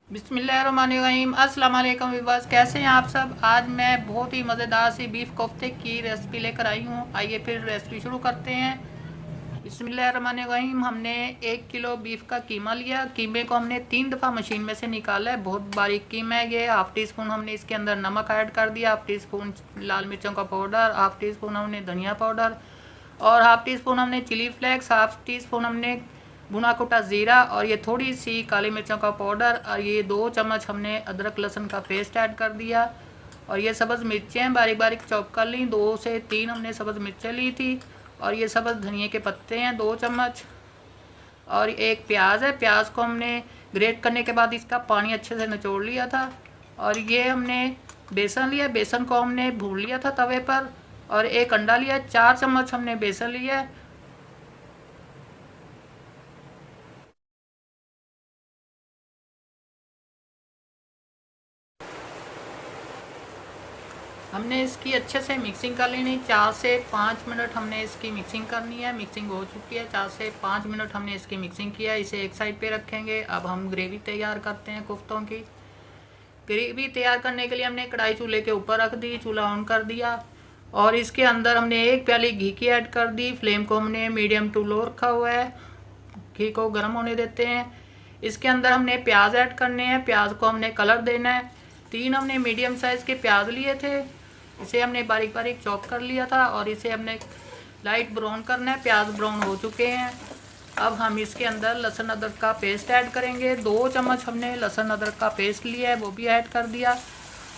बिस्मिल्लाहिर्रहमानिर्रहीम। अस्सलाम वालेकुम विवास, कैसे हैं आप सब। आज मैं बहुत ही मज़ेदार सी बीफ कोफ्ते की रेसिपी लेकर आई हूँ। आइए फिर रेसिपी शुरू करते हैं। बिस्मिल्लाहिर्रहमानिर्रहीम। हमने 1 किलो बीफ का कीमा लिया। कीमे को हमने 3 दफ़ा मशीन में से निकाला है। बहुत बारीक कीमा है ये। हाफ़ टी स्पून हमने इसके अंदर नमक ऐड कर दिया, हाफ़ टी स्पून लाल मिर्चों का पाउडर, हाफ़ टी स्पून हमने धनिया पाउडर और हाफ़ टी स्पून हमने chilli flakes, half teaspoon हमने भुना कुटा ज़ीरा और ये थोड़ी सी काली मिर्चों का पाउडर और ये 2 चम्मच हमने अदरक लहसुन का पेस्ट ऐड कर दिया। और ये सब्ज़ मिर्चें बारीक बारीक चॉप कर ली, 2 से 3 हमने सब्ज़ मिर्चें ली थी। और ये सब्ज़ धनिए के पत्ते हैं 2 चम्मच। और एक प्याज है, प्याज को हमने ग्रेट करने के बाद इसका पानी अच्छे से निचोड़ लिया था। और ये हमने बेसन लिया, बेसन को हमने भून लिया था तवे पर। और एक अंडा लिया, 4 चम्मच हमने बेसन लिया। हमने इसकी अच्छे से मिक्सिंग कर लेनी, 4 से 5 मिनट हमने इसकी मिक्सिंग करनी है। मिक्सिंग हो चुकी है, 4 से 5 मिनट हमने इसकी मिक्सिंग किया। इसे एक साइड पे रखेंगे। अब हम ग्रेवी तैयार करते हैं कोफ्तों की। ग्रेवी तैयार करने के लिए हमने कढ़ाई चूल्हे के ऊपर रख दी, चूल्हा ऑन कर दिया और इसके अंदर हमने 1 प्याली घी की ऐड कर दी। फ्लेम को हमने मीडियम टू लो रखा हुआ है। घी को गर्म होने देते हैं। इसके अंदर हमने प्याज ऐड करने हैं, प्याज को हमने कलर देना है। 3 हमने मीडियम साइज़ के प्याज लिए थे, इसे हमने बारीक बारीक चॉप कर लिया था और इसे हमने लाइट ब्राउन करना है। प्याज ब्राउन हो चुके हैं। अब हम इसके अंदर लहसुन अदरक का पेस्ट ऐड करेंगे। 2 चम्मच हमने लहसुन अदरक का पेस्ट लिया है, वो भी ऐड कर दिया।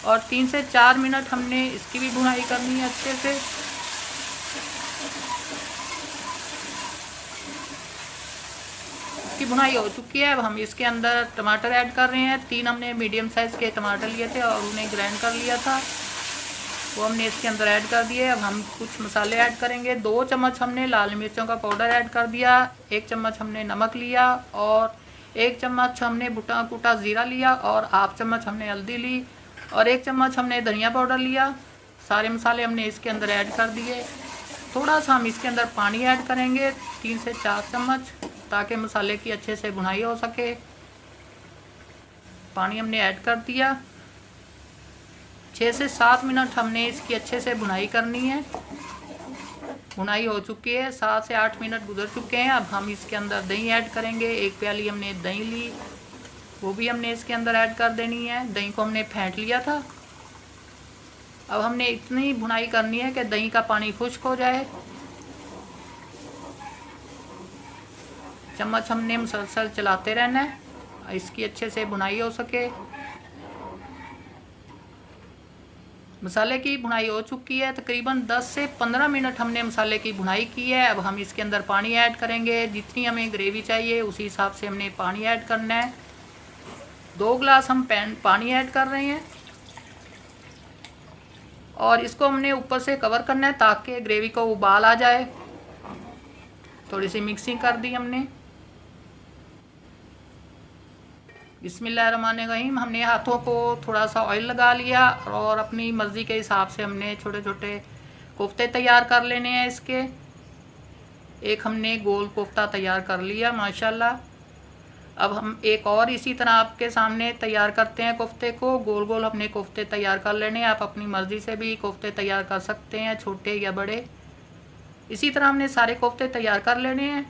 और 3 से 4 मिनट हमने इसकी भी भुनाई करनी है अच्छे से। इसकी भुनाई हो चुकी है। अब हम इसके अंदर टमाटर ऐड कर रहे हैं। 3 हमने मीडियम साइज़ के टमाटर लिए थे और उन्हें ग्राइंड कर लिया था, वो हमने इसके अंदर ऐड कर दिए। अब हम कुछ मसाले ऐड करेंगे। 2 चम्मच हमने लाल मिर्चों का पाउडर ऐड कर दिया, 1 चम्मच हमने नमक लिया और 1 चम्मच हमने भुना कुटा ज़ीरा लिया और हाफ चम्मच हमने हल्दी ली और 1 चम्मच हमने धनिया पाउडर लिया। सारे मसाले हमने इसके अंदर ऐड कर दिए। थोड़ा सा हम इसके अंदर पानी ऐड करेंगे, 3 से 4 चम्मच, ताकि मसाले की अच्छे से भुनाई हो सके। पानी हमने ऐड कर दिया। 6 से 7 मिनट हमने इसकी अच्छे से भुनाई करनी है। भुनाई हो चुकी है, 7 से 8 मिनट गुजर चुके हैं। अब हम इसके अंदर दही ऐड करेंगे। 1 प्याली हमने दही ली, वो भी हमने इसके अंदर ऐड कर देनी है। दही को हमने फेंट लिया था। अब हमने इतनी भुनाई करनी है कि दही का पानी खुश्क हो जाए। चम्मच हमने मुसलसल चलाते रहना है, इसकी अच्छे से भुनाई हो सके। मसाले की भुनाई हो चुकी है। तकरीबन 10 से 15 मिनट हमने मसाले की भुनाई की है। अब हम इसके अंदर पानी ऐड करेंगे। जितनी हमें ग्रेवी चाहिए उसी हिसाब से हमने पानी ऐड करना है। 2 गिलास हम पानी ऐड कर रहे हैं और इसको हमने ऊपर से कवर करना है ताकि ग्रेवी को उबाल आ जाए। थोड़ी सी मिक्सिंग कर दी हमने। बिस्मिल्लाहिर्रहमानिर्रहीम। हमने हाथों को थोड़ा सा ऑयल लगा लिया और अपनी मर्ज़ी के हिसाब से हमने छोटे छोटे कोफ्ते तैयार कर लेने हैं इसके। एक हमने गोल कोफ्ता तैयार कर लिया माशाल्लाह। अब हम एक और इसी तरह आपके सामने तैयार करते हैं कोफ्ते को। गोल गोल हमने कोफ्ते तैयार कर लेने हैं। आप अपनी मर्ज़ी से भी कोफ्ते तैयार कर सकते हैं, छोटे या बड़े। इसी तरह हमने सारे कोफ्ते तैयार कर लेने हैं।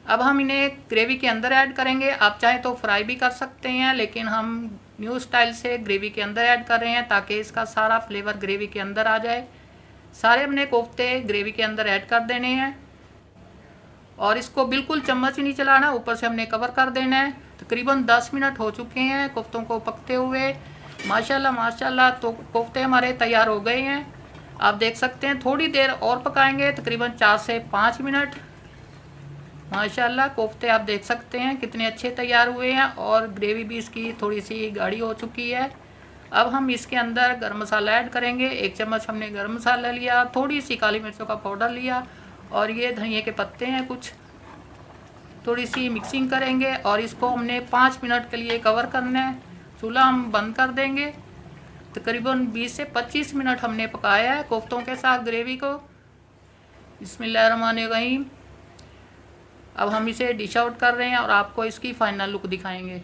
अब हम इन्हें ग्रेवी के अंदर ऐड करेंगे। आप चाहें तो फ्राई भी कर सकते हैं, लेकिन हम न्यू स्टाइल से ग्रेवी के अंदर ऐड कर रहे हैं ताकि इसका सारा फ्लेवर ग्रेवी के अंदर आ जाए। सारे हमने कोफ्ते ग्रेवी के अंदर ऐड कर देने हैं और इसको बिल्कुल चम्मच ही नहीं चलाना, ऊपर से हमने कवर कर देना है। तकरीबन 10 मिनट हो चुके हैं कोफ्तों को पकते हुए। माशाल्लाह माशाल्लाह, तो कोफ्ते हमारे तैयार हो गए हैं। आप देख सकते हैं। थोड़ी देर और पकाएंगे, तकरीबन 4 से 5 मिनट। माशाल्लाह कोफ्ते आप देख सकते हैं कितने अच्छे तैयार हुए हैं और ग्रेवी भी इसकी थोड़ी सी गाढ़ी हो चुकी है। अब हम इसके अंदर गरम मसाला ऐड करेंगे। 1 चम्मच हमने गरम मसाला लिया, थोड़ी सी काली मिर्चों का पाउडर लिया और ये धनिए के पत्ते हैं कुछ। थोड़ी सी मिक्सिंग करेंगे और इसको हमने 5 मिनट के लिए कवर करना है। चूल्हा हम बंद कर देंगे। तकरीबन 20 से 25 मिनट हमने पकाया है कोफ्तों के साथ ग्रेवी को। बिस्मिल्लाहिर्रहमानिर्रहीम। अब हम इसे डिश आउट कर रहे हैं और आपको इसकी फाइनल लुक दिखाएंगे।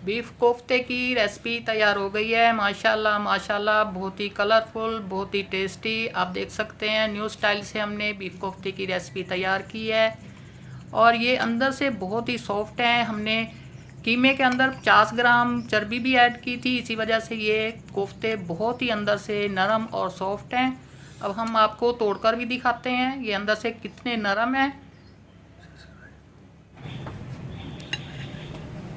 बीफ कोफ्ते की रेसिपी तैयार हो गई है। माशाल्लाह माशाल्लाह, बहुत ही कलरफुल, बहुत ही टेस्टी। आप देख सकते हैं न्यू स्टाइल से हमने बीफ कोफ्ते की रेसिपी तैयार की है और ये अंदर से बहुत ही सॉफ्ट है। हमने कीमे के अंदर 50 ग्राम चर्बी भी ऐड की थी, इसी वजह से ये कोफ्ते बहुत ही अंदर से नरम और सॉफ्ट हैं। अब हम आपको तोड़कर भी दिखाते हैं ये अंदर से कितने नरम हैं।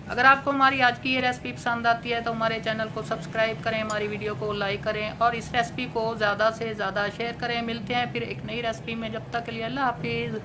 अगर आपको हमारी आज की ये रेसिपी पसंद आती है तो हमारे चैनल को सब्सक्राइब करें, हमारी वीडियो को लाइक करें और इस रेसिपी को ज़्यादा से ज़्यादा शेयर करें। मिलते हैं फिर एक नई रेसिपी में, जब तक के लिए अल्लाह हाफिज़।